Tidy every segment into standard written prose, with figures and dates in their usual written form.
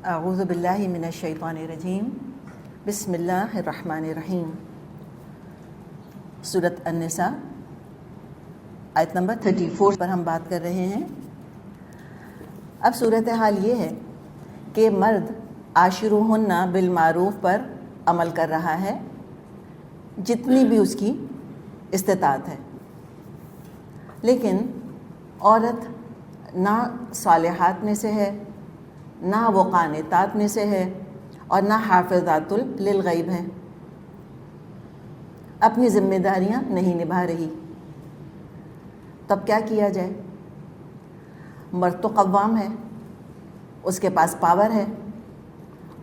اعوذ باللہ من الشیطان الرجیم بسم اللہ الرحمن الرحیم۔ سورۃ النساء آیت نمبر 34 پر ہم بات کر رہے ہیں۔ اب صورتحال یہ ہے کہ مرد عاشروہن بالمعروف پر عمل کر رہا ہے جتنی بھی اس کی استطاعت ہے، لیکن عورت نہ صالحات میں سے ہے، نہ وہ قانتات میں سے ہے، اور نہ حافظات للغیب ہے، اپنی ذمہ داریاں نہیں نبھا رہی۔ تب کیا کیا جائے؟ مرد تو قوام ہے، اس کے پاس پاور ہے،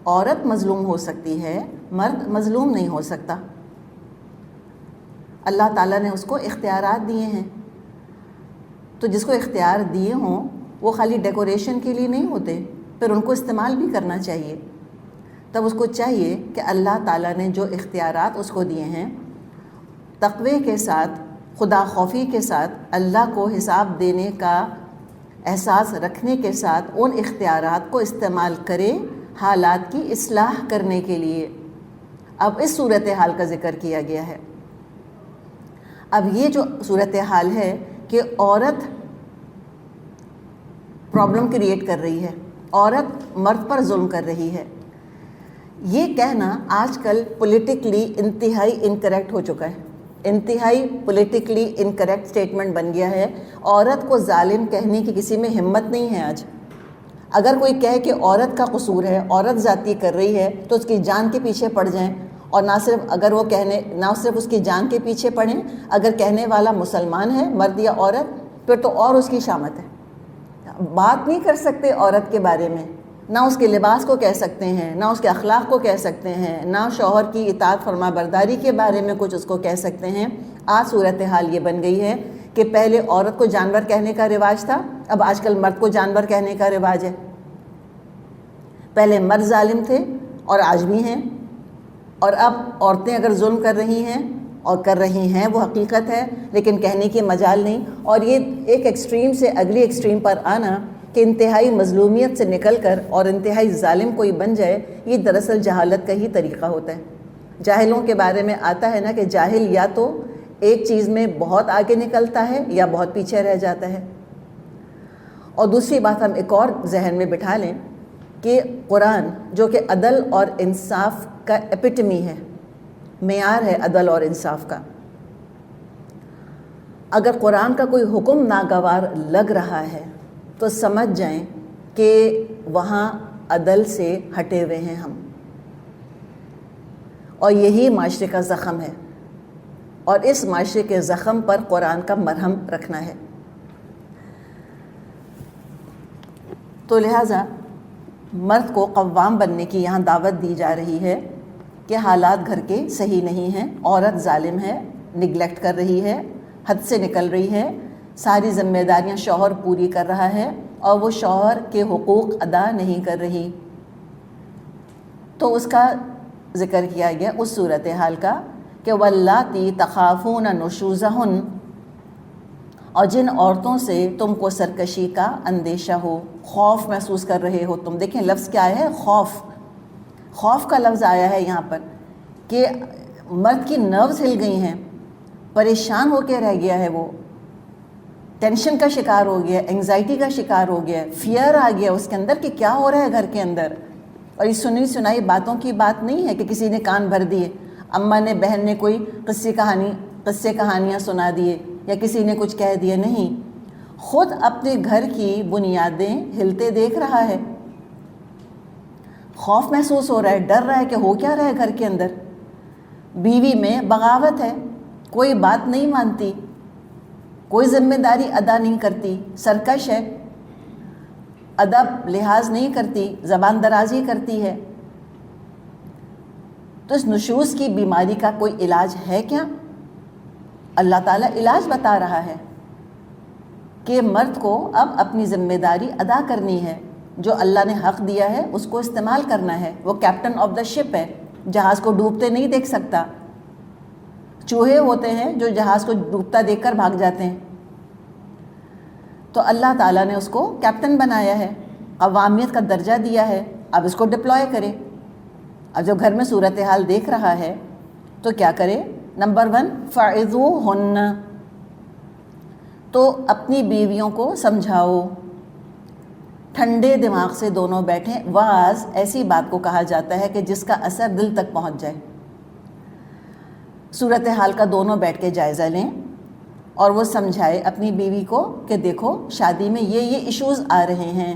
عورت مظلوم ہو سکتی ہے، مرد مظلوم نہیں ہو سکتا۔ اللہ تعالیٰ نے اس کو اختیارات دیے ہیں، تو جس کو اختیار دیے ہوں وہ خالی ڈیکوریشن کے لیے نہیں ہوتے، پھر ان کو استعمال بھی کرنا چاہیے۔ تب اس کو چاہیے کہ اللہ تعالیٰ نے جو اختیارات اس کو دیے ہیں، تقوی کے ساتھ، خدا خوفی کے ساتھ، اللہ کو حساب دینے کا احساس رکھنے کے ساتھ ان اختیارات کو استعمال کرے حالات کی اصلاح کرنے کے لیے۔ اب اس صورتحال کا ذکر کیا گیا ہے۔ اب یہ جو صورتحال ہے کہ عورت پرابلم کریٹ کر رہی ہے، عورت مرد پر ظلم کر رہی ہے، یہ کہنا آج کل پولیٹیکلی انتہائی انکریکٹ ہو چکا ہے، انتہائی پولیٹیکلی انکریکٹ سٹیٹمنٹ بن گیا ہے۔ عورت کو ظالم کہنے کی کسی میں ہمت نہیں ہے آج۔ اگر کوئی کہے کہ عورت کا قصور ہے، عورت زیادتی کر رہی ہے، تو اس کی جان کے پیچھے پڑ جائیں، اور نہ صرف اس کی جان کے پیچھے پڑیں، اگر کہنے والا مسلمان ہے، مرد یا عورت، پھر تو اور اس کی شامت ہے۔ بات نہیں کر سکتے عورت کے بارے میں، نہ اس کے لباس کو کہہ سکتے ہیں، نہ اس کے اخلاق کو کہہ سکتے ہیں، نہ شوہر کی اطاعت فرما برداری کے بارے میں کچھ اس کو کہہ سکتے ہیں۔ آج صورتحال یہ بن گئی ہے کہ پہلے عورت کو جانور کہنے کا رواج تھا، اب آج کل مرد کو جانور کہنے کا رواج ہے۔ پہلے مرد ظالم تھے اور آج بھی ہیں، اور اب عورتیں اگر ظلم کر رہی ہیں اور کر رہی ہیں، وہ حقیقت ہے، لیکن کہنے کی مجال نہیں۔ اور یہ ایک ایکسٹریم سے اگلی ایکسٹریم پر آنا کہ انتہائی مظلومیت سے نکل کر اور انتہائی ظالم کوئی بن جائے، یہ دراصل جہالت کا ہی طریقہ ہوتا ہے۔ جاہلوں کے بارے میں آتا ہے نا کہ جاہل یا تو ایک چیز میں بہت آگے نکلتا ہے یا بہت پیچھے رہ جاتا ہے۔ اور دوسری بات ہم ایک اور ذہن میں بٹھا لیں کہ قرآن جو کہ عدل اور انصاف کا ایپیٹمی ہے، معیار ہے عدل اور انصاف کا، اگر قرآن کا کوئی حکم ناگوار لگ رہا ہے تو سمجھ جائیں کہ وہاں عدل سے ہٹے ہوئے ہیں ہم، اور یہی معاشرے کا زخم ہے، اور اس معاشرے کے زخم پر قرآن کا مرہم رکھنا ہے۔ تو لہٰذا مرد کو قوام بننے کی یہاں دعوت دی جا رہی ہے کہ حالات گھر کے صحیح نہیں ہیں، عورت ظالم ہے، نگلیکٹ کر رہی ہے، حد سے نکل رہی ہے، ساری ذمہ داریاں شوہر پوری کر رہا ہے اور وہ شوہر کے حقوق ادا نہیں کر رہی۔ تو اس کا ذکر کیا گیا اس صورتحال کا کہ واللاتی تخافون نشوزہن، اور جن عورتوں سے تم کو سرکشی کا اندیشہ ہو، خوف محسوس کر رہے ہو تم۔ دیکھیں لفظ کیا ہے، خوف۔ خوف کا لفظ آیا ہے یہاں پر کہ مرد کی نروز ہل گئی ہیں، پریشان ہو کے رہ گیا ہے، وہ ٹینشن کا شکار ہو گیا، انگزائٹی کا شکار ہو گیا، فیئر آ گیا اس کے اندر کہ کیا ہو رہا ہے گھر کے اندر۔ اور یہ سنی سنائی باتوں کی بات نہیں ہے کہ کسی نے کان بھر دیے، اماں نے، بہن نے کوئی قصے کہانیاں سنا دیے یا کسی نے کچھ کہہ دیا، نہیں، خود اپنے گھر کی بنیادیں ہلتے دیکھ رہا ہے، خوف محسوس ہو رہا ہے، ڈر رہا ہے کہ ہو کیا رہا ہے گھر کے اندر۔ بیوی میں بغاوت ہے، کوئی بات نہیں مانتی، کوئی ذمہ داری ادا نہیں کرتی، سرکش ہے، ادب لحاظ نہیں کرتی، زبان درازی کرتی ہے۔ تو اس نشوز کی بیماری کا کوئی علاج ہے کیا؟ اللہ تعالیٰ علاج بتا رہا ہے کہ مرد کو اب اپنی ذمہ داری ادا کرنی ہے، جو اللہ نے حق دیا ہے اس کو استعمال کرنا ہے۔ وہ کیپٹن آف دا شپ ہے، جہاز کو ڈوبتے نہیں دیکھ سکتا۔ چوہے ہوتے ہیں جو جہاز کو ڈوبتا دیکھ کر بھاگ جاتے ہیں، تو اللہ تعالیٰ نے اس کو کیپٹن بنایا ہے، قوامیت کا درجہ دیا ہے، اب اس کو ڈپلوائے کرے. اب جب گھر میں صورتحال دیکھ رہا ہے تو کیا کرے؟ نمبر 1 فَعِظُوهُنَّ، تو اپنی بیویوں کو سمجھاؤ، ٹھنڈے دماغ سے دونوں بیٹھیں. واعظ ایسی بات کو کہا جاتا ہے کہ جس کا اثر دل تک پہنچ جائے. صورتحال کا دونوں بیٹھ کے جائزہ لیں اور وہ سمجھائے اپنی بیوی کو کہ دیکھو شادی میں یہ ایشوز آ رہے ہیں.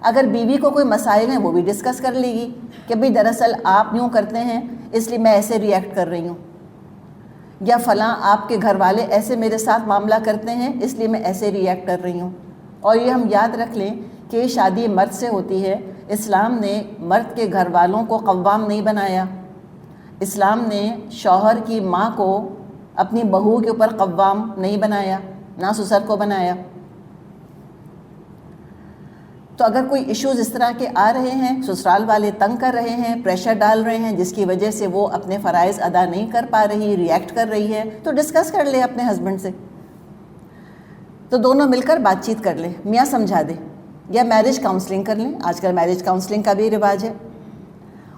اگر بیوی کو کوئی مسائل ہیں وہ بھی ڈسکس کر لے گی کہ بھئی دراصل آپ یوں کرتے ہیں اس لیے میں ایسے ریئیکٹ کر رہی ہوں، یا فلاں آپ کے گھر والے ایسے میرے ساتھ معاملہ کرتے ہیں اس لیے میں ایسے ریئیکٹ کر رہی ہوں. اور یہ ہم یاد رکھ لیں کہ شادی مرد سے ہوتی ہے. اسلام نے مرد کے گھر والوں کو قوام نہیں بنایا. اسلام نے شوہر کی ماں کو اپنی بہو کے اوپر قوام نہیں بنایا، نہ سسر کو بنایا. تو اگر کوئی ایشوز اس طرح کے آ رہے ہیں، سسرال والے تنگ کر رہے ہیں، پریشر ڈال رہے ہیں، جس کی وجہ سے وہ اپنے فرائض ادا نہیں کر پا رہی، ریئیکٹ کر رہی ہے، تو ڈسکس کر لے اپنے ہسبینڈ سے. تو دونوں مل کر بات چیت کر لیں، میاں سمجھا دے، یا میرج کاؤنسلنگ کر لیں. آج کل میرج کاؤنسلنگ کا بھی رواج ہے.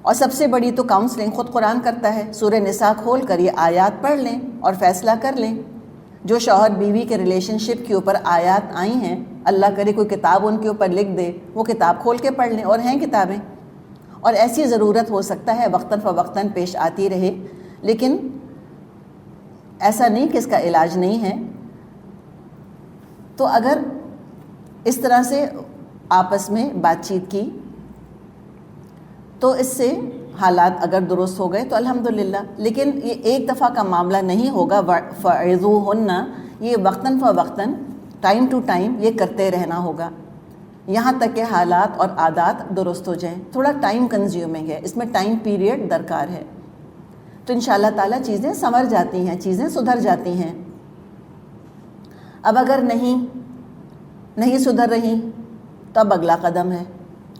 اور سب سے بڑی تو کاؤنسلنگ خود قرآن کرتا ہے. سورہ نساء کھول کر یہ آیات پڑھ لیں اور فیصلہ کر لیں. جو شوہر بیوی کے ریلیشن شپ کے اوپر آیات آئی ہیں، اللہ کرے کوئی کتاب ان کے اوپر لکھ دے، وہ کتاب کھول کے پڑھ لیں. اور ہیں کتابیں، اور ایسی ضرورت ہو سکتا ہے وقتاً فوقتاً پیش آتی رہے، لیکن ایسا نہیں کہ اس کا علاج نہیں ہے. تو اگر اس طرح سے آپس میں بات چیت کی تو اس سے حالات اگر درست ہو گئے تو الحمدللہ. لیکن یہ ایک دفعہ کا معاملہ نہیں ہوگا. فَعِظُوهُنَّ، یہ وقتاً فوقتاً، ٹائم ٹو ٹائم یہ کرتے رہنا ہوگا یہاں تک کہ حالات اور عادات درست ہو جائیں. تھوڑا ٹائم کنزیومنگ ہے، اس میں ٹائم پیریڈ درکار ہے. تو انشاءاللہ تعالیٰ چیزیں سنور جاتی ہیں، چیزیں سدھر جاتی ہیں. اب اگر نہیں سدھر رہی تو اب اگلا قدم ہے،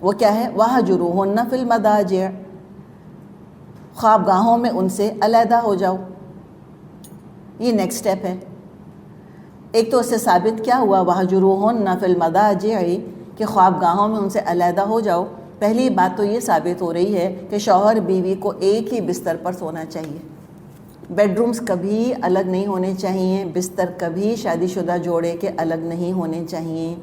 وہ کیا ہے؟ وَهْجُرُوهُنَّ فِي الْمَضَاجِعِ، خوابگاہوں میں ان سے علیحدہ ہو جاؤ. یہ نیکسٹ سٹیپ ہے. ایک تو اس سے ثابت کیا ہوا وَهْجُرُوهُنَّ فِي الْمَضَاجِعِ کہ خوابگاہوں میں ان سے علیحدہ ہو جاؤ. پہلی بات تو یہ ثابت ہو رہی ہے کہ شوہر بیوی کو ایک ہی بستر پر سونا چاہیے. بیڈ رومز کبھی الگ نہیں ہونے چاہیے، بستر کبھی شادی شدہ جوڑے کے الگ نہیں ہونے چاہیے.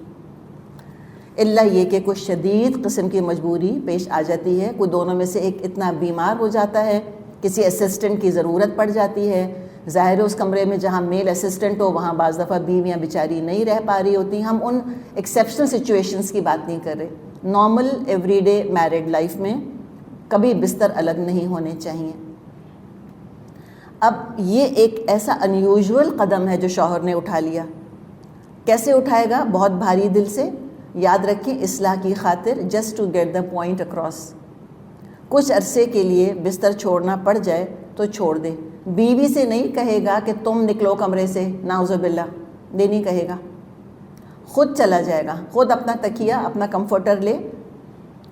اللہ یہ کہ کچھ شدید قسم کی مجبوری پیش آ جاتی ہے، کوئی دونوں میں سے ایک اتنا بیمار ہو جاتا ہے، کسی اسسٹنٹ کی ضرورت پڑ جاتی ہے. ظاہر ہے اس کمرے میں جہاں میل اسسٹنٹ ہو وہاں بعض دفعہ بیویاں بیچاری نہیں رہ پا رہی ہوتی. ہم ان ایکسیپشنل سچویشنز کی بات نہیں کر رہے. Normal every day married life میں کبھی بستر الگ نہیں ہونے چاہیے. اب یہ ایک ایسا انیوژول قدم ہے جو شوہر نے اٹھا لیا. کیسے اٹھائے گا؟ بہت بھاری دل سے. یاد رکھیں اصلاح کی خاطر، just to get the point across. کچھ عرصے کے لیے بستر چھوڑنا پڑ جائے تو چھوڑ دے. بیوی سے نہیں کہے گا کہ تم نکلو کمرے سے، نعوذ باللہ، یہ نہیں کہے گا. خود چلا جائے گا، خود اپنا تکیہ اپنا کمفرٹر لے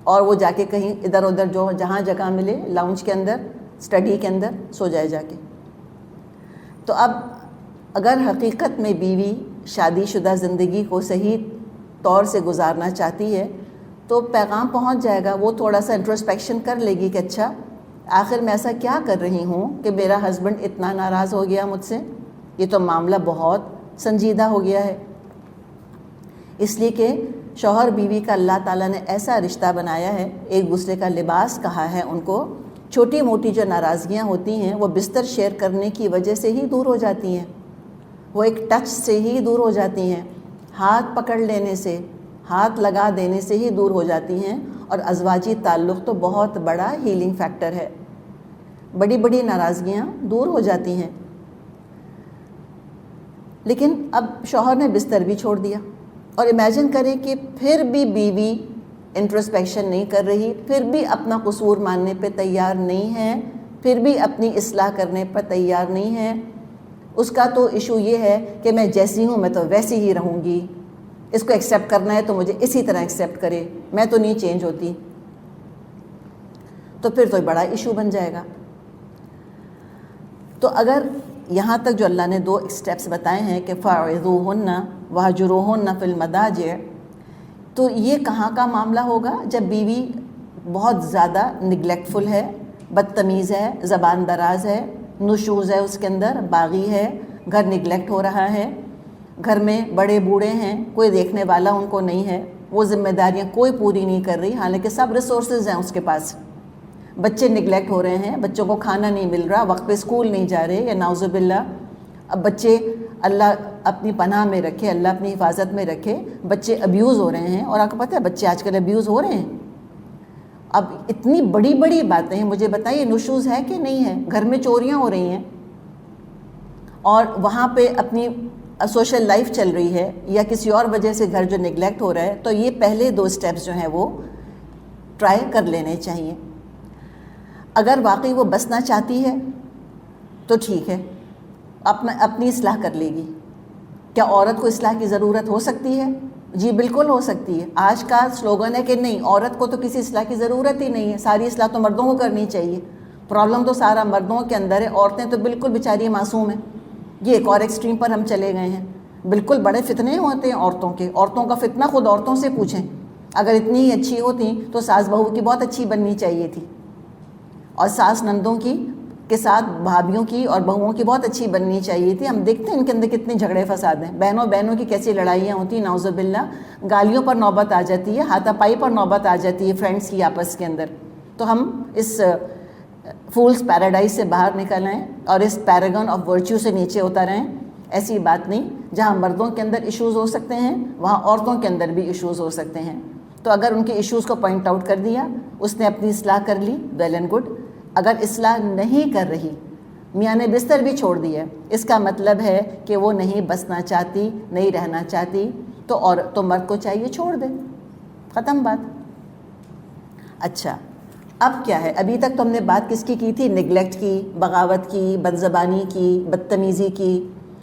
اور وہ جا کے کہیں ادھر ادھر جو جہاں جگہ ملے، لاؤنج کے اندر، اسٹڈی کے اندر سو جائے جا کے. تو اب اگر حقیقت میں بیوی شادی شدہ زندگی کو صحیح طور سے گزارنا چاہتی ہے تو پیغام پہنچ جائے گا. وہ تھوڑا سا انٹروسپیکشن کر لے گی کہ اچھا آخر میں ایسا کیا کر رہی ہوں کہ میرا ہسبینڈ اتنا ناراض ہو گیا مجھ سے. یہ تو معاملہ بہت سنجیدہ ہو گیا ہے. اس لیے کہ شوہر بیوی کا اللہ تعالیٰ نے ایسا رشتہ بنایا ہے، ایک دوسرے کا لباس کہا ہے ان کو. چھوٹی موٹی جو ناراضگیاں ہوتی ہیں وہ بستر شیئر کرنے کی وجہ سے ہی دور ہو جاتی ہیں، وہ ایک ٹچ سے ہی دور ہو جاتی ہیں، ہاتھ پکڑ لینے سے، ہاتھ لگا دینے سے ہی دور ہو جاتی ہیں. اور ازواجی تعلق تو بہت بڑا ہیلنگ فیکٹر ہے. بڑی بڑی ناراضگیاں دور ہو جاتی ہیں. لیکن اب شوہر نے بستر بھی چھوڑ دیا، اور امیجن کریں کہ پھر بھی بیوی انٹروسپیکشن نہیں کر رہی، پھر بھی اپنا قصور ماننے پہ تیار نہیں ہے، پھر بھی اپنی اصلاح کرنے پر تیار نہیں ہے. اس کا تو ایشو یہ ہے کہ میں جیسی ہوں میں تو ویسی ہی رہوں گی، اس کو ایکسیپٹ کرنا ہے تو مجھے اسی طرح ایکسیپٹ کرے، میں تو نہیں چینج ہوتی. تو پھر تو بڑا ایشو بن جائے گا. تو اگر یہاں تک جو اللہ نے 2 اسٹیپس بتائے ہیں کہ فَعِظُوهُنَّ وَهْجُرُوهُنَّ فِي الْمَضَاجِعِ، تو یہ کہاں کا معاملہ ہوگا؟ جب بیوی بہت زیادہ نگلیکٹفل ہے، بدتمیز ہے، زبان دراز ہے، نشوز ہے اس کے اندر، باغی ہے، گھر نگلیکٹ ہو رہا ہے، گھر میں بڑے بوڑھے ہیں، کوئی دیکھنے والا ان کو نہیں ہے، وہ ذمہ داریاں کوئی پوری نہیں کر رہی، حالانکہ سب ریسورسز ہیں اس کے پاس. بچے نگلیکٹ ہو رہے ہیں، بچوں کو کھانا نہیں مل رہا، وقت پہ اسکول نہیں جا رہے، یا نعوذ باللہ. اب بچے اللہ اپنی پناہ میں رکھے، اللہ اپنی حفاظت میں رکھے، بچے ابیوز ہو رہے ہیں. اور آپ کو پتہ ہے بچے آج کل ابیوز ہو رہے ہیں. اب اتنی بڑی بڑی باتیں ہیں، مجھے بتائیے نشوز ہے کہ نہیں ہے؟ گھر میں چوریاں ہو رہی ہیں اور وہاں پہ اپنی سوشل لائف چل رہی ہے، یا کسی اور وجہ سے گھر جو نگلیکٹ ہو رہا ہے. تو یہ پہلے 2 سٹیپس جو ہیں وہ ٹرائی کر لینے چاہیے. اگر واقعی وہ بسنا چاہتی ہے تو ٹھیک ہے، اپنی اصلاح کر لے گی. کیا عورت کو اصلاح کی ضرورت ہو سکتی ہے؟ جی بالکل ہو سکتی ہے. آج کا سلوگن ہے کہ نہیں، عورت کو تو کسی اصلاح کی ضرورت ہی نہیں ہے، ساری اصلاح تو مردوں کو کرنی چاہیے. پرابلم تو سارا مردوں کے اندر ہے، عورتیں تو بالکل بیچاری معصوم ہیں. یہ ایک اور ایکسٹریم پر ہم چلے گئے ہیں. بالکل بڑے فتنے ہوتے ہیں عورتوں کے. عورتوں کا فتنہ خود عورتوں سے پوچھیں. اگر اتنی ہی اچھی ہوتی تو ساس بہو کی بہت اچھی بننی چاہیے تھی، اور ساس نندوں کی کے ساتھ بھابھیوں کی اور بہوؤں کی بہت اچھی بننی چاہیے تھی. ہم دیکھتے ہیں ان کے اندر کتنے جھگڑے فساد ہیں، بہنوں کی کیسی لڑائیاں ہوتی ہیں، نعوذ باللہ. گالیوں پر نوبت آ جاتی ہے، ہاتھا پائی پر نوبت آ جاتی ہے فرینڈس کی آپس کے اندر. تو ہم اس فولس پیراڈائز سے باہر نکل آئیں اور اس پیراگن آف ورچیو سے نیچے اتر آئیں. ایسی بات نہیں، جہاں مردوں کے اندر ایشوز ہو سکتے ہیں وہاں عورتوں کے اندر بھی ایشوز ہو سکتے ہیں. تو اگر ان کے ایشوز کو پوائنٹ آؤٹ کر دیا، اس نے اپنی اصلاح کر لی، ویل اینڈ گڈ. اگر اصلاح نہیں کر رہی، میاں نے بستر بھی چھوڑ دیا، اس کا مطلب ہے کہ وہ نہیں بسنا چاہتی، نہیں رہنا چاہتی. تو مرد کو چاہیے چھوڑ دے، ختم بات. اچھا اب کیا ہے؟ ابھی تک تو ہم نے بات کس کی تھی؟ نگلیکٹ کی، بغاوت کی، بدزبانی کی، بدتمیزی کی،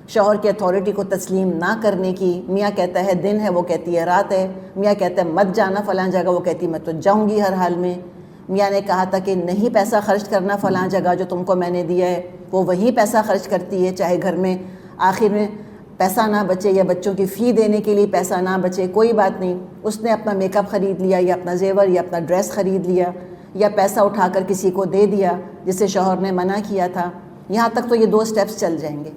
شوہر کی اتھارٹی کو تسلیم نہ کرنے کی. میاں کہتا ہے دن ہے، وہ کہتی ہے رات ہے. میاں کہتا ہے مت جانا فلاں جگہ، وہ کہتی ہے میں تو جاؤں گی ہر حال میں. میاں نے کہا تھا کہ نہیں پیسہ خرچ کرنا فلاں جگہ جو تم کو میں نے دیا ہے، وہ وہیں پیسہ خرچ کرتی ہے، چاہے گھر میں آخر میں پیسہ نہ بچے یا بچوں کی فی دینے کے لیے پیسہ نہ بچے، کوئی بات نہیں. اس نے اپنا میک اپ خرید لیا، یا اپنا زیور یا اپنا ڈریس خرید لیا، یا پیسہ اٹھا کر کسی کو دے دیا جسے شوہر نے منع کیا تھا. یہاں تک تو یہ 2 سٹیپس چل جائیں گے.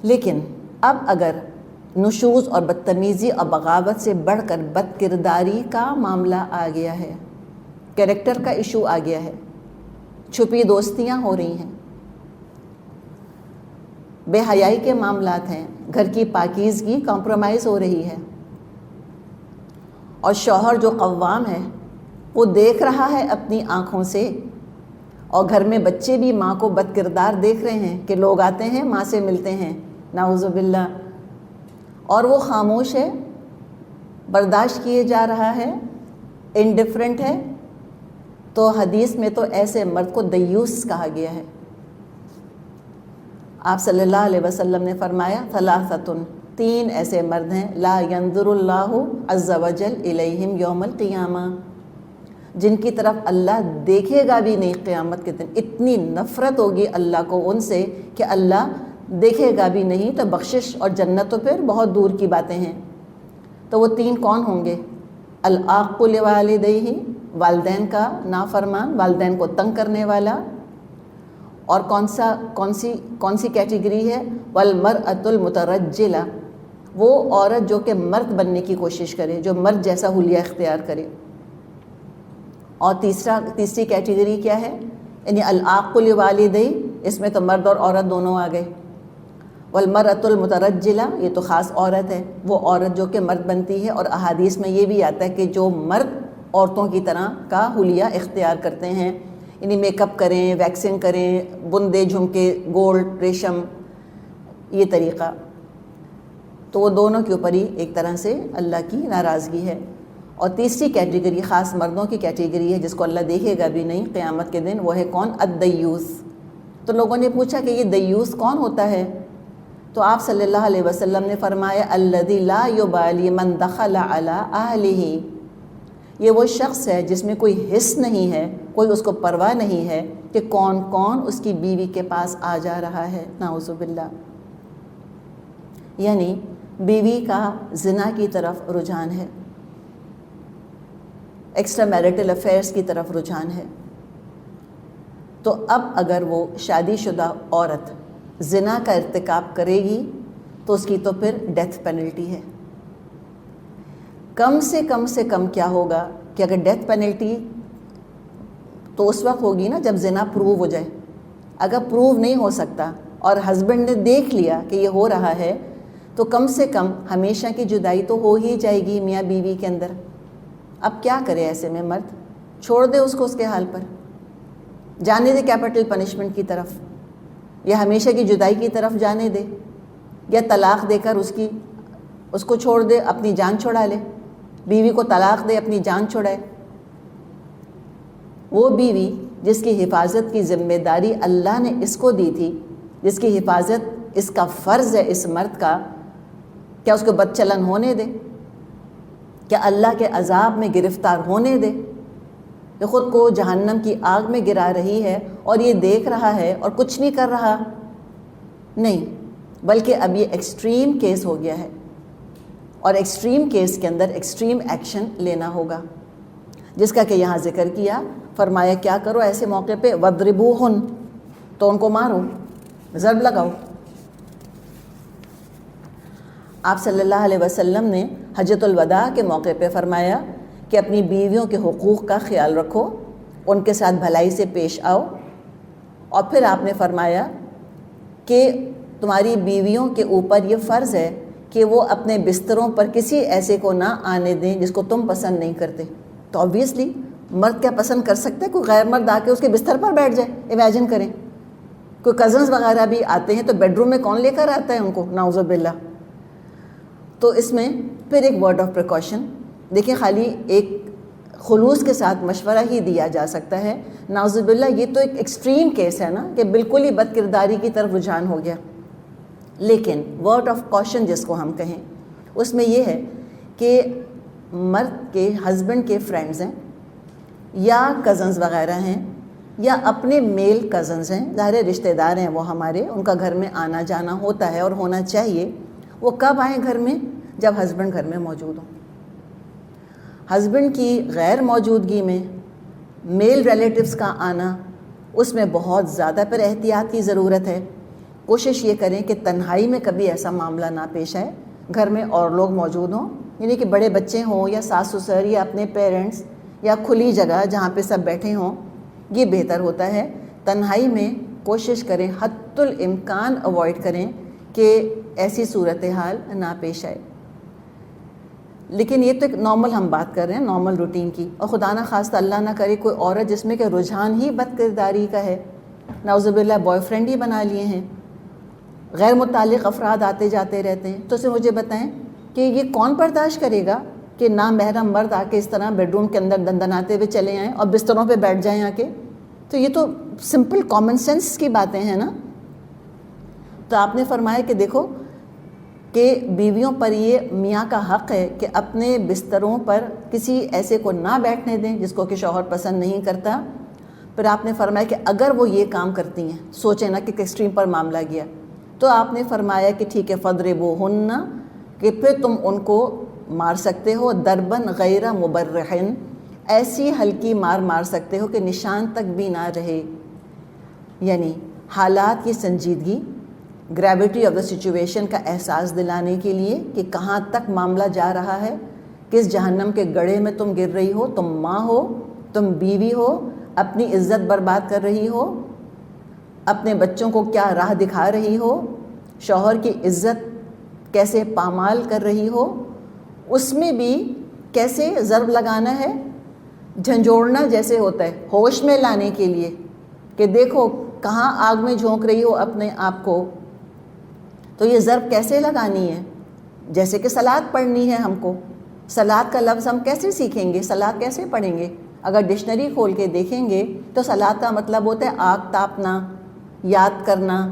لیکن اب اگر نشوز اور بدتمیزی اور بغاوت سے بڑھ کر بد کرداری کا معاملہ آ گیا ہے، کیریکٹر کا ایشو آ گیا ہے، چھپی دوستیاں ہو رہی ہیں، بے حیائی کے معاملات ہیں، گھر کی پاکیزگی کمپرومائز ہو رہی ہے، اور شوہر جو قوام ہے وہ دیکھ رہا ہے اپنی آنکھوں سے، اور گھر میں بچے بھی ماں کو بد کردار دیکھ رہے ہیں کہ لوگ آتے ہیں ماں سے ملتے ہیں، نعوذ باللہ، اور وہ خاموش ہے، برداشت کیے جا رہا ہے، انڈیفرنٹ ہے. تو حدیث میں تو ایسے مرد کو دیوس کہا گیا ہے. آپ صلی اللہ علیہ وسلم نے فرمایا ثلاثۃ، 3 ایسے مرد ہیں لا ینظر اللہ عز وجل الیہم یوم القیامہ، جن کی طرف اللہ دیکھے گا بھی نہیں قیامت کے دن. اتنی نفرت ہوگی اللہ کو ان سے کہ اللہ دیکھے گا بھی نہیں. تو بخشش اور جنت تو پھر بہت دور کی باتیں ہیں. تو وہ 3 کون ہوں گے؟ العاق لوالدیہ، والدین کا نافرمان، والدین کو تنگ کرنے والا. اور کون سی کیٹیگری ہے؟ والمرأۃ المترجلہ، وہ عورت جو کہ مرد بننے کی کوشش کرے، جو مرد جیسا حلیہ اختیار کرے. اور تیسری کیٹیگری کیا ہے؟ یعنی العاق لوالدیہ، اس میں تو مرد اور عورت دونوں آ گئے. والمرأۃ المترجلہ، یہ تو خاص عورت ہے، وہ عورت جو کہ مرد بنتی ہے. اور احادیث میں یہ بھی آتا ہے کہ جو مرد عورتوں کی طرح کا حلیہ اختیار کرتے ہیں، یعنی میک اپ کریں، ویکسنگ کریں، بندے جھمکے، گولڈ، ریشم، یہ طریقہ، تو وہ دونوں کے اوپر ہی ایک طرح سے اللہ کی ناراضگی ہے. اور تیسری کیٹیگری خاص مردوں کی کیٹیگری ہے جس کو اللہ دیکھے گا بھی نہیں قیامت کے دن، وہ ہے کون؟ الدیوس. تو لوگوں نے پوچھا کہ یہ دیوس کون ہوتا ہے؟ تو آپ صلی اللہ علیہ وسلم نے فرمایا الذی لا یبالی من دخل علی اہلہ، یہ وہ شخص ہے جس میں کوئی حس نہیں ہے، کوئی اس کو پرواہ نہیں ہے کہ کون کون اس کی بیوی کے پاس آ جا رہا ہے، نعوذ باللہ. یعنی بیوی کا زنا کی طرف رجحان ہے. ایکسٹرا میرٹل افیئرس کی طرف رجحان ہے، تو اب اگر وہ شادی شدہ عورت زنا کا ارتکاب کرے گی تو اس کی تو پھر ڈیتھ پینلٹی ہے۔ کم سے کم کیا ہوگا کہ اگر ڈیتھ پینلٹی تو اس وقت ہوگی نا جب زنا پروو ہو جائے۔ اگر پروو نہیں ہو سکتا اور ہسبینڈ نے دیکھ لیا کہ یہ ہو رہا ہے تو کم سے کم ہمیشہ کی جدائی تو ہو ہی جائے گی میاں بیوی کے اندر۔ اب کیا کرے ایسے میں مرد؟ چھوڑ دے اس کو اس کے حال پر، جانے دے کیپٹل پنشمنٹ کی طرف، یا ہمیشہ کی جدائی کی طرف جانے دے، یا طلاق دے کر اس کو چھوڑ دے، اپنی جان چھڑا لے، بیوی کو طلاق دے، اپنی جان چھڑائے۔ وہ بیوی جس کی حفاظت کی ذمہ داری اللہ نے اس کو دی تھی، جس کی حفاظت اس کا فرض ہے اس مرد کا، کیا اس کو بد چلن ہونے دے؟ کیا اللہ کے عذاب میں گرفتار ہونے دے؟ یہ خود کو جہنم کی آگ میں گرا رہی ہے اور یہ دیکھ رہا ہے اور کچھ نہیں کر رہا؟ نہیں، بلکہ اب یہ ایکسٹریم کیس ہو گیا ہے، اور ایکسٹریم کیس کے اندر ایکسٹریم ایکشن لینا ہوگا، جس کا کہ یہاں ذکر کیا۔ فرمایا کیا کرو ایسے موقع پہ؟ وَاضْرِبُوهُنَّ، تو ان کو مارو، ضرب لگاؤ۔ آپ صلی اللہ علیہ وسلم نے حجۃ الوداع کے موقع پہ فرمایا کہ اپنی بیویوں کے حقوق کا خیال رکھو، ان کے ساتھ بھلائی سے پیش آؤ، اور پھر آپ نے فرمایا کہ تمہاری بیویوں کے اوپر یہ فرض ہے کہ وہ اپنے بستروں پر کسی ایسے کو نہ آنے دیں جس کو تم پسند نہیں کرتے۔ تو obviously مرد کیا پسند کر سکتے ہیں؟ کوئی غیر مرد آ کے اس کے بستر پر بیٹھ جائے؟ امیجن کریں، کوئی کزنز وغیرہ بھی آتے ہیں تو بیڈ روم میں کون لے کر آتا ہے ان کو؟ نعوذ باللہ۔ تو اس میں پھر ایک ورڈ آف پریکاشن دیکھیں، خالی ایک خلوص کے ساتھ مشورہ ہی دیا جا سکتا ہے۔ نعوذ باللہ یہ تو ایک ایکسٹریم کیس ہے نا کہ بالکل ہی بد کرداری کی طرف رجحان ہو گیا، لیکن ورڈ آف کاشن جس کو ہم کہیں اس میں یہ ہے کہ مرد کے ہسبینڈ کے فرینڈز ہیں یا کزنز وغیرہ ہیں یا اپنے میل کزنز ہیں، ظاہر رشتہ دار ہیں وہ ہمارے، ان کا گھر میں آنا جانا ہوتا ہے اور ہونا چاہیے۔ وہ کب آئیں گھر میں؟ جب ہسبینڈ گھر میں موجود ہوں۔ ہسبینڈ کی غیر موجودگی میں میل ریلیٹیوز کا آنا، اس میں بہت زیادہ پر احتیاط کی ضرورت ہے۔ کوشش یہ کریں کہ تنہائی میں کبھی ایسا معاملہ نہ پیش آئے، گھر میں اور لوگ موجود ہوں، یعنی کہ بڑے بچے ہوں یا ساس سسر یا اپنے پیرنٹس یا کھلی جگہ جہاں پہ سب بیٹھے ہوں، یہ بہتر ہوتا ہے۔ تنہائی میں کوشش کریں، حتی الامکان اوائڈ کریں کہ ایسی صورتحال نہ پیش آئے۔ لیکن یہ تو ایک نارمل ہم بات کر رہے ہیں، نارمل روٹین کی، اور خدا نہ خواستہ اللہ نہ کرے کوئی عورت جس میں کہ رجحان ہی بد کرداری کا ہے، نعوذ باللہ بوائے فرینڈ ہی بنا لیے ہیں، غیر متعلق افراد آتے جاتے رہتے ہیں، تو اسے مجھے بتائیں کہ یہ کون برداشت کرے گا کہ نامحرم مرد آ کے اس طرح بیڈ روم کے اندر دندناتے ہوئے چلے آئیں اور بستروں پہ بیٹھ جائیں آ کے؟ تو یہ تو سمپل کامن سینس کی باتیں ہیں نا۔ تو آپ نے فرمایا کہ دیکھو کہ بیویوں پر یہ میاں کا حق ہے کہ اپنے بستروں پر کسی ایسے کو نہ بیٹھنے دیں جس کو کہ شوہر پسند نہیں کرتا۔ پھر آپ نے فرمایا کہ اگر وہ یہ کام کرتی ہیں، سوچیں نا کہ ایکسٹریم پر معاملہ گیا، تو آپ نے فرمایا کہ ٹھیک ہے فَاضْرِبُوهُنَّ، کہ پھر تم ان کو مار سکتے ہو، دربن غیر مبرحن، ایسی ہلکی مار سکتے ہو کہ نشان تک بھی نہ رہے، یعنی حالات کی سنجیدگی، گریوٹی آف دا سچویشن کا احساس دلانے کے لیے کہ کہاں تک معاملہ جا رہا ہے، کس جہنم کے گڑھے میں تم گر رہی ہو، تم ماں ہو، تم بیوی ہو، اپنی عزت برباد کر رہی ہو، اپنے بچوں کو کیا راہ دکھا رہی ہو، شوہر کی عزت کیسے پامال کر رہی ہو، اس میں بھی کیسے ضرب لگانا ہے، جھنجھوڑنا جیسے ہوتا ہے، ہوش میں لانے کے لیے کہ دیکھو کہاں آگ میں جھونک رہی ہو اپنے آپ کو۔ تو یہ ضرب کیسے لگانی ہے؟ جیسے کہ صلاۃ پڑھنی ہے ہم کو، صلاۃ کا لفظ ہم کیسے سیکھیں گے، صلاۃ کیسے پڑھیں گے؟ اگر ڈکشنری کھول کے دیکھیں گے تو صلاۃ کا مطلب ہوتا ہے آگ تاپنا، یاد کرنا۔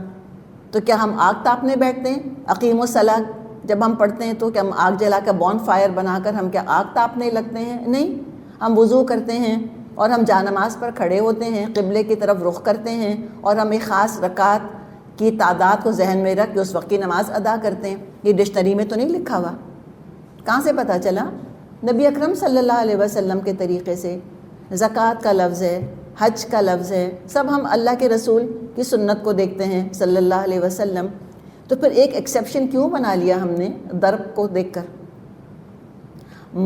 تو کیا ہم آگ تاپنے بیٹھتے ہیں؟ اقیم الصلاۃ جب ہم پڑھتے ہیں تو کیا ہم آگ جلا کر بون فائر بنا کر ہم کیا آگ تاپنے لگتے ہیں؟ نہیں، ہم وضو کرتے ہیں اور ہم جانماز پر کھڑے ہوتے ہیں، قبلے کی طرف رخ کرتے ہیں اور ہم ایک خاص رکعت کی تعداد کو ذہن میں رکھ کے اس وقت کی نماز ادا کرتے ہیں۔ یہ ڈکشنری میں تو نہیں لکھا ہوا، کہاں سے پتہ چلا؟ نبی اکرم صلی اللہ علیہ وسلم کے طریقے سے زکوٰۃ کا لفظ ہے، حج کا لفظ ہے، سب ہم اللہ کے رسول کی سنت کو دیکھتے ہیں صلی اللہ علیہ وسلم. تو پھر ایک ایکسیپشن کیوں بنا لیا ہم نے ضرب کو دیکھ کر؟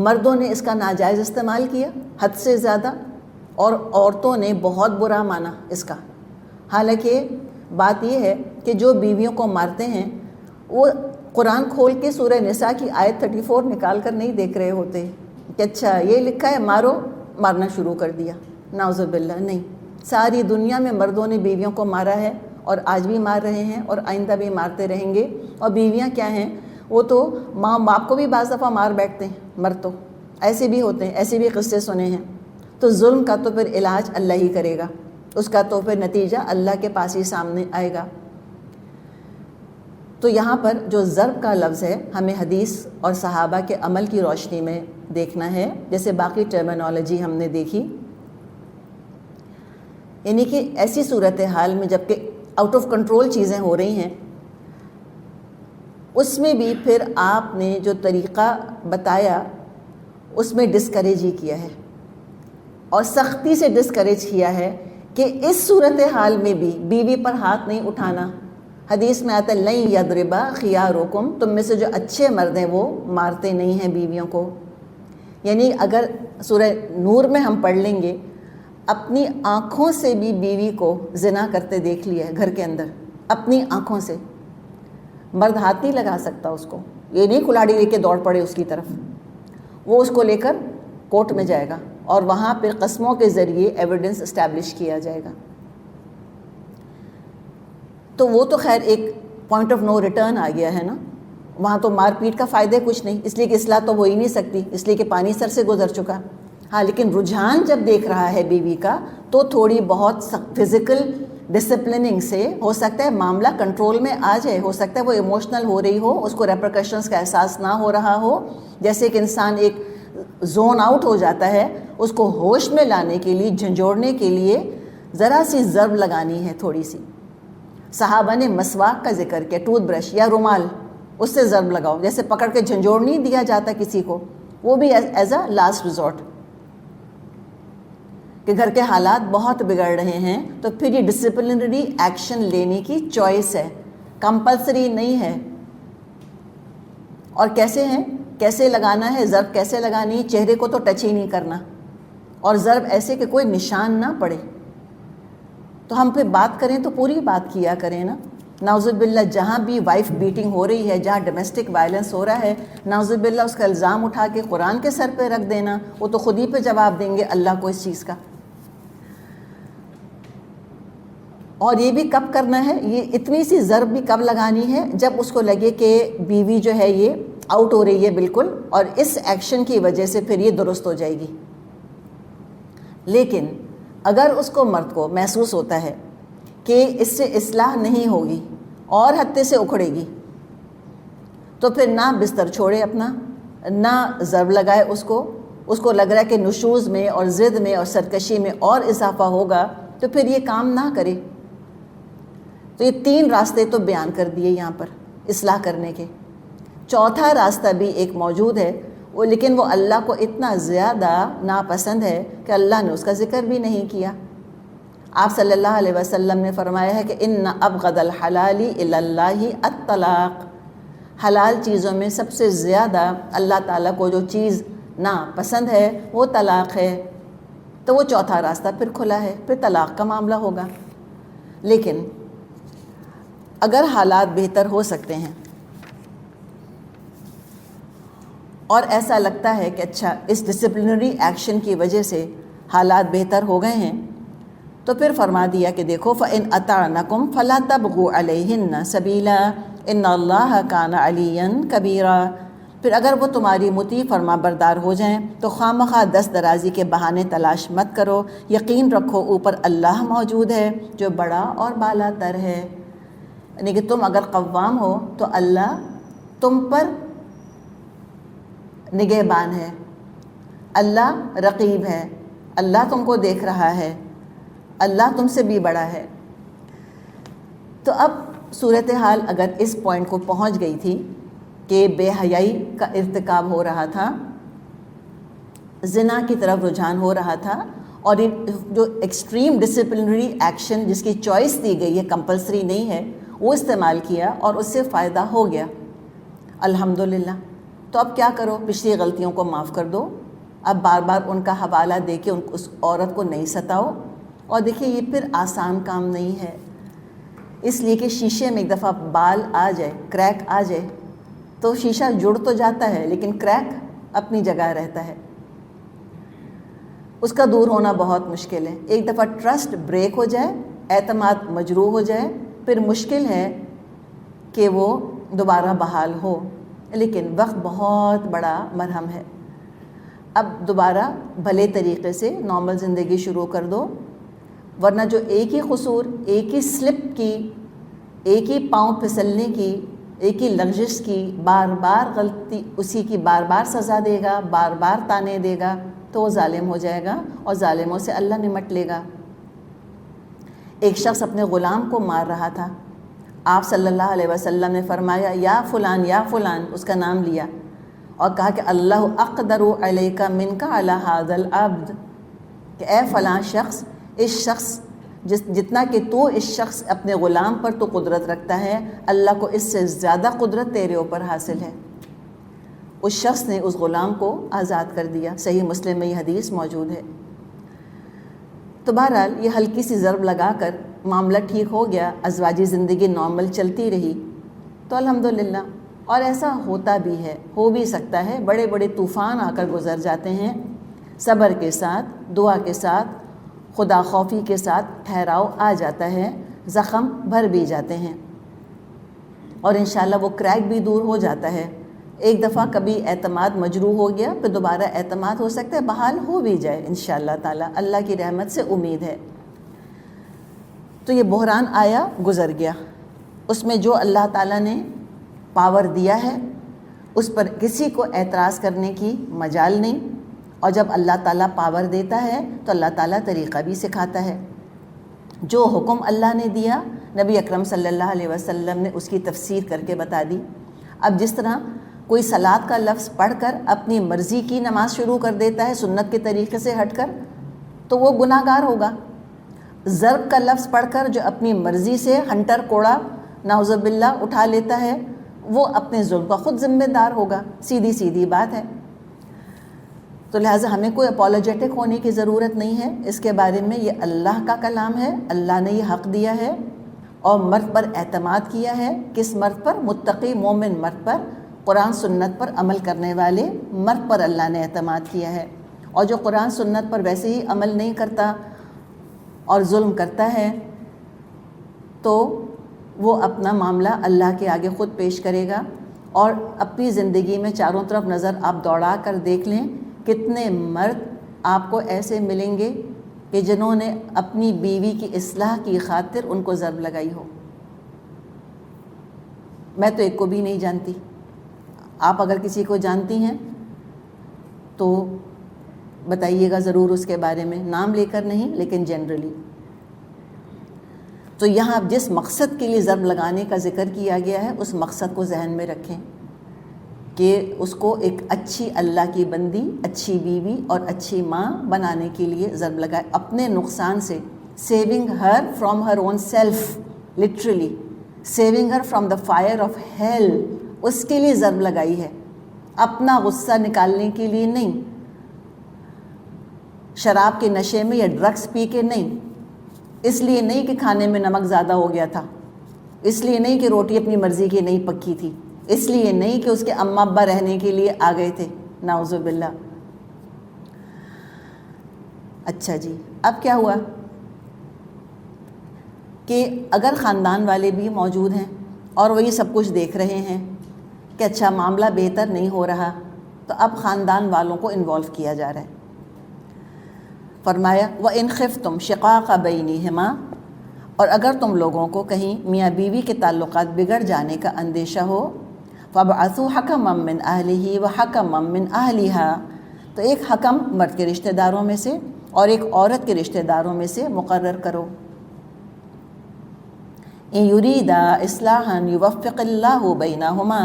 مردوں نے اس کا ناجائز استعمال کیا حد سے زیادہ، اور عورتوں نے بہت برا مانا اس کا. حالانکہ بات یہ ہے کہ جو بیویوں کو مارتے ہیں وہ قرآن کھول کے سورہ نساء کی آیت 34 نکال کر نہیں دیکھ رہے ہوتے کہ اچھا یہ لکھا ہے مارو، مارنا شروع کر دیا. نعوذ باللہ. نہیں، ساری دنیا میں مردوں نے بیویوں کو مارا ہے، اور آج بھی مار رہے ہیں اور آئندہ بھی مارتے رہیں گے. اور بیویاں کیا ہیں، وہ تو ماں باپ کو بھی بعض دفعہ مار بیٹھتے ہیں. مرد تو ایسے بھی ہوتے ہیں، ایسے بھی قصے سنے ہیں. تو ظلم کا تو پھر علاج اللہ ہی کرے گا، اس کا تو پھر نتیجہ اللہ کے پاس ہی سامنے آئے گا. تو یہاں پر جو ضرب کا لفظ ہے ہمیں حدیث اور صحابہ کے عمل کی روشنی میں دیکھنا ہے، جیسے باقی ٹرمینالوجی ہم نے دیکھی. یعنی کہ ایسی صورتحال میں جب کہ آؤٹ آف کنٹرول چیزیں ہو رہی ہیں، اس میں بھی پھر آپ نے جو طریقہ بتایا اس میں ڈسکریج ہی کیا ہے، اور سختی سے ڈسکریج کیا ہے کہ اس صورتحال میں بھی بیوی پر ہاتھ نہیں اٹھانا. حدیث میں آتا ہے لَن یضرب خیارکم، تم میں سے جو اچھے مرد ہیں وہ مارتے نہیں ہیں بیویوں کو. یعنی اگر سورہ نور میں ہم پڑھ لیں گے، اپنی آنکھوں سے بھی بیوی کو زنا کرتے دیکھ لیا ہے گھر کے اندر، اپنی آنکھوں سے. مرد ہاتھ نہیں لگا سکتا اس کو، یہ نہیں کلاڑی لے کے دوڑ پڑے اس کی طرف، وہ اس کو لے کر کورٹ میں جائے گا اور وہاں پہ قسموں کے ذریعے ایویڈنس اسٹیبلش کیا جائے گا. تو وہ تو خیر ایک پوائنٹ آف نو ریٹرن آ گیا ہے نا، وہاں تو مار پیٹ کا فائدہ کچھ نہیں، اس لیے کہ اصلاح تو ہو ہی نہیں سکتی، اس لیے کہ پانی سر سے گزر چکا. ہاں لیکن رجحان جب دیکھ رہا ہے بیوی کا تو تھوڑی بہت فزیکل ڈسپلننگ سے ہو سکتا ہے معاملہ کنٹرول میں آ جائے. ہو سکتا ہے وہ ایموشنل ہو رہی ہو، اس کو ریپرکشنز کا احساس نہ ہو رہا ہو. جیسے کہ انسان ایک زون آؤٹ ہو جاتا ہے، اس کو ہوش میں لانے کے لیے، جھنجھوڑنے کے لیے ذرا سی ضرب لگانی ہے تھوڑی سی. صحابہ نے مسواک کا ذکر کیا، ٹوتھ برش یا رومال، اس سے ضرب لگاؤ، جیسے پکڑ کے جھنجھوڑ نہیں دیا جاتا کسی کو، وہ بھی ایز اے لاسٹ ریزورٹ. کہ گھر کے حالات بہت بگڑ رہے ہیں تو پھر یہ ڈسپلنری ایکشن لینے کی چوائس ہے، کمپلسری نہیں ہے. اور کیسے ہیں، کیسے لگانا ہے ضرب، کیسے لگانی ہے، چہرے کو تو ٹچ ہی نہیں کرنا، اور ضرب ایسے کہ کوئی نشان نہ پڑے. تو ہم پھر بات کریں تو پوری بات کیا کریں نا. نعوذ باللہ جہاں بھی وائف بیٹنگ ہو رہی ہے، جہاں ڈومیسٹک وائلنس ہو رہا ہے، نعوذ باللہ اس کا الزام اٹھا کے قرآن کے سر پہ رکھ دینا، وہ تو خود ہی پہ جواب دیں گے اللہ کو اس چیز کا. اور یہ بھی کب کرنا ہے، یہ اتنی سی ضرب بھی کب لگانی ہے، جب اس کو لگے کہ بیوی جو ہے یہ آؤٹ ہو رہی ہے بالکل، اور اس ایکشن کی وجہ سے پھر یہ درست ہو جائے گی. لیکن اگر اس کو مرد کو محسوس ہوتا ہے کہ اس سے اصلاح نہیں ہوگی اور ہتھے سے اکھڑے گی، تو پھر نہ بستر چھوڑے اپنا، نہ ضرب لگائے اس کو لگ رہا ہے کہ نشوز میں اور ضد میں اور سرکشی میں اور اضافہ ہوگا تو پھر یہ کام نہ کرے. تو یہ 3 راستے تو بیان کر دیے یہاں پر اصلاح کرنے کے. چوتھا راستہ بھی ایک موجود ہے، لیکن وہ اللہ کو اتنا زیادہ ناپسند ہے کہ اللہ نے اس کا ذکر بھی نہیں کیا. آپ صلی اللہ علیہ وسلم نے فرمایا ہے کہ ان ابغض الحلال الی اللہ الطلاق، حلال چیزوں میں سب سے زیادہ اللہ تعالیٰ کو جو چیز ناپسند ہے وہ طلاق ہے. تو وہ چوتھا راستہ پھر کھلا ہے، پھر طلاق کا معاملہ ہوگا. لیکن اگر حالات بہتر ہو سکتے ہیں اور ایسا لگتا ہے کہ اچھا اس ڈسپلنری ایکشن کی وجہ سے حالات بہتر ہو گئے ہیں، تو پھر فرما دیا کہ دیکھو فَإِنْ أَطَعْنَكُمْ فَلَا تَبْغُوا عَلَيْهِنَّ سَبِيلًا إِنَّ اللَّهَ كَانَ عَلِيًّا كَبِيرًا. پھر اگر وہ تمہاری مطیع فرما بردار ہو جائیں تو خواہ دست درازی کے بہانے تلاش مت کرو، یقین رکھو اوپر اللہ موجود ہے جو بڑا اور بالا تر ہے. یعنی کہ تم اگر قوام ہو تو اللہ تم پر نگہبان ہے، اللہ رقیب ہے، اللہ تم کو دیکھ رہا ہے، اللہ تم سے بھی بڑا ہے. تو اب صورتحال اگر اس پوائنٹ کو پہنچ گئی تھی کہ بے حیائی کا ارتکاب ہو رہا تھا، زنا کی طرف رجحان ہو رہا تھا، اور جو ایکسٹریم ڈسپلنری ایکشن جس کی چوائس دی گئی ہے، کمپلسری نہیں ہے، وہ استعمال کیا اور اس سے فائدہ ہو گیا، الحمدللہ۔ تو اب کیا کرو؟ پچھلی غلطیوں کو معاف کر دو، اب بار بار ان کا حوالہ دے کے اس عورت کو نہیں ستاؤ۔ اور دیکھیے یہ پھر آسان کام نہیں ہے، اس لیے کہ شیشے میں ایک دفعہ بال آ جائے، کریک آ جائے تو شیشہ جڑ تو جاتا ہے لیکن کریک اپنی جگہ رہتا ہے، اس کا دور ہونا بہت مشکل ہے۔ ایک دفعہ ٹرسٹ بریک ہو جائے، اعتماد مجروح ہو جائے، پھر مشکل ہے کہ وہ دوبارہ بحال ہو، لیکن وقت بہت بڑا مرہم ہے۔ اب دوبارہ بھلے طریقے سے نارمل زندگی شروع کر دو، ورنہ جو ایک ہی قصور، ایک ہی سلپ کی، ایک ہی پاؤں پھسلنے کی، ایک ہی لغزش کی، بار بار غلطی اسی کی بار بار سزا دے گا، بار بار تانے دے گا، تو وہ ظالم ہو جائے گا اور ظالموں سے اللہ نمٹ لے گا۔ ایک شخص اپنے غلام کو مار رہا تھا، آپ صلی اللہ علیہ وسلم نے فرمایا یا فلان یا فلان، اس کا نام لیا اور کہا کہ اللہ اقدر علیک منک علی ھذا العبد، کہ اے فلاں شخص، اس شخص جتنا کہ تو اس شخص اپنے غلام پر تو قدرت رکھتا ہے، اللہ کو اس سے زیادہ قدرت تیرے اوپر حاصل ہے۔ اس شخص نے اس غلام کو آزاد کر دیا، صحیح مسلم میں یہ حدیث موجود ہے۔ تو بہرحال یہ ہلکی سی ضرب لگا کر معاملہ ٹھیک ہو گیا، ازواجی زندگی نارمل چلتی رہی تو الحمدللہ۔ اور ایسا ہوتا بھی ہے، ہو بھی سکتا ہے، بڑے بڑے طوفان آ کر گزر جاتے ہیں، صبر کے ساتھ، دعا کے ساتھ، خدا خوفی کے ساتھ ٹھہراؤ آ جاتا ہے، زخم بھر بھی جاتے ہیں اور انشاءاللہ وہ کریک بھی دور ہو جاتا ہے۔ ایک دفعہ کبھی اعتماد مجروح ہو گیا، پھر دوبارہ اعتماد ہو سکتا ہے بحال ہو بھی جائے انشاءاللہ تعالی، اللہ کی رحمت سے امید ہے۔ تو یہ بحران آیا، گزر گیا، اس میں جو اللہ تعالیٰ نے پاور دیا ہے اس پر کسی کو اعتراض کرنے کی مجال نہیں، اور جب اللہ تعالیٰ پاور دیتا ہے تو اللہ تعالیٰ طریقہ بھی سکھاتا ہے۔ جو حکم اللہ نے دیا، نبی اکرم صلی اللہ علیہ وسلم نے اس کی تفسیر کر کے بتا دی۔ اب جس طرح کوئی صلاۃ کا لفظ پڑھ کر اپنی مرضی کی نماز شروع کر دیتا ہے سنت کے طریقے سے ہٹ کر، تو وہ گناہ گار ہوگا۔ ضرب کا لفظ پڑھ کر جو اپنی مرضی سے ہنٹر کوڑا نعوذ باللہ اٹھا لیتا ہے، وہ اپنے ظلم کا خود ذمہ دار ہوگا، سیدھی سیدھی بات ہے۔ تو لہٰذا ہمیں کوئی اپولوجیٹک ہونے کی ضرورت نہیں ہے اس کے بارے میں، یہ اللہ کا کلام ہے، اللہ نے یہ حق دیا ہے، اور مرد پر اعتماد کیا ہے۔ کس مرد پر؟ متقی مومن مرد پر، قرآن سنت پر عمل کرنے والے مرد پر اللہ نے اعتماد کیا ہے۔ اور جو قرآن سنت پر ویسے ہی عمل نہیں کرتا اور ظلم کرتا ہے تو وہ اپنا معاملہ اللہ کے آگے خود پیش کرے گا۔ اور اپنی زندگی میں چاروں طرف نظر آپ دوڑا کر دیکھ لیں، کتنے مرد آپ کو ایسے ملیں گے کہ جنہوں نے اپنی بیوی کی اصلاح کی خاطر ان کو ضرب لگائی ہو۔ میں تو ایک کو بھی نہیں جانتی، آپ اگر کسی کو جانتی ہیں تو بتائیے گا ضرور اس کے بارے میں، نام لے کر نہیں لیکن جنرلی۔ تو یہاں جس مقصد کے لیے ضرب لگانے کا ذکر کیا گیا ہے اس مقصد کو ذہن میں رکھیں کہ اس کو ایک اچھی اللہ کی بندی، اچھی بیوی اور اچھی ماں بنانے کے لیے ضرب لگائے، اپنے نقصان سے، saving her from her own self, literally saving her from the fire of hell, اس کے لیے ضرب لگائی ہے، اپنا غصہ نکالنے کے لیے نہیں، شراب کے نشے میں یا ڈرگس پی کے نہیں، اس لیے نہیں کہ کھانے میں نمک زیادہ ہو گیا تھا، اس لیے نہیں کہ روٹی اپنی مرضی کی نہیں پکی تھی، اس لیے نہیں کہ اس کے اماں ابا رہنے کے لیے آ گئے تھے، نعوذ باللہ۔ اچھا جی، اب کیا ہوا کہ اگر خاندان والے بھی موجود ہیں اور وہی سب کچھ دیکھ رہے ہیں کہ اچھا معاملہ بہتر نہیں ہو رہا، تو اب خاندان والوں کو انوالو کیا جا رہا ہے۔ فرمایا وَإِنْ خِفْتُمْ شِقَاقَ بَيْنِهِمَا، اور اگر تم لوگوں کو کہیں میاں بیوی کے تعلقات بگڑ جانے کا اندیشہ ہو، فَابْعَثُوا حَكَمًا مِّنْ أَهْلِهِ وَحَكَمًا مِّنْ أَهْلِهَا، تو ایک حکم مرد کے رشتہ داروں میں سے اور ایک عورت کے رشتہ داروں میں سے مقرر کرو۔ إِن يُرِيدَا إِصْلَاحًا يُوَفِّقِ اللَّهُ بَيْنَهُمَا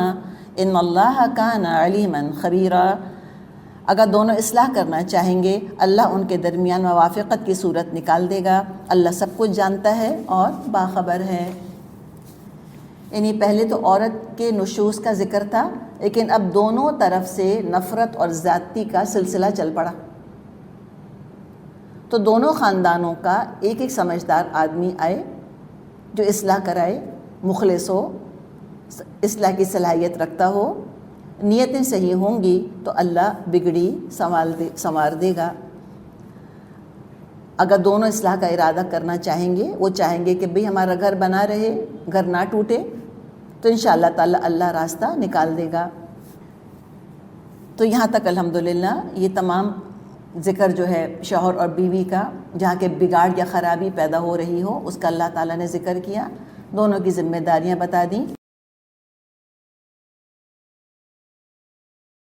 إِنَّ اللَّهَ كَانَ عَلِيمًا خَبِيرًا، اگر دونوں اصلاح کرنا چاہیں گے اللہ ان کے درمیان موافقت کی صورت نکال دے گا۔ اللہ سب کچھ جانتا ہے اور باخبر ہے۔ یعنی پہلے تو عورت کے نشوز کا ذکر تھا، لیکن اب دونوں طرف سے نفرت اور زیادتی کا سلسلہ چل پڑا، تو دونوں خاندانوں کا ایک ایک سمجھدار آدمی آئے جو اصلاح کرائے، مخلص ہو، اصلاح کی صلاحیت رکھتا ہو، نیتیں صحیح ہوں گی تو اللہ بگڑی سنوار دے گا۔ اگر دونوں اصلاح کا ارادہ کرنا چاہیں گے، وہ چاہیں گے کہ بھئی ہمارا گھر بنا رہے، گھر نہ ٹوٹے، تو انشاءاللہ تعالی اللہ راستہ نکال دے گا۔ تو یہاں تک الحمدللہ یہ تمام ذکر جو ہے شوہر اور بیوی کا، جہاں کہ بگاڑ یا خرابی پیدا ہو رہی ہو، اس کا اللہ تعالیٰ نے ذکر کیا، دونوں کی ذمہ داریاں بتا دیں۔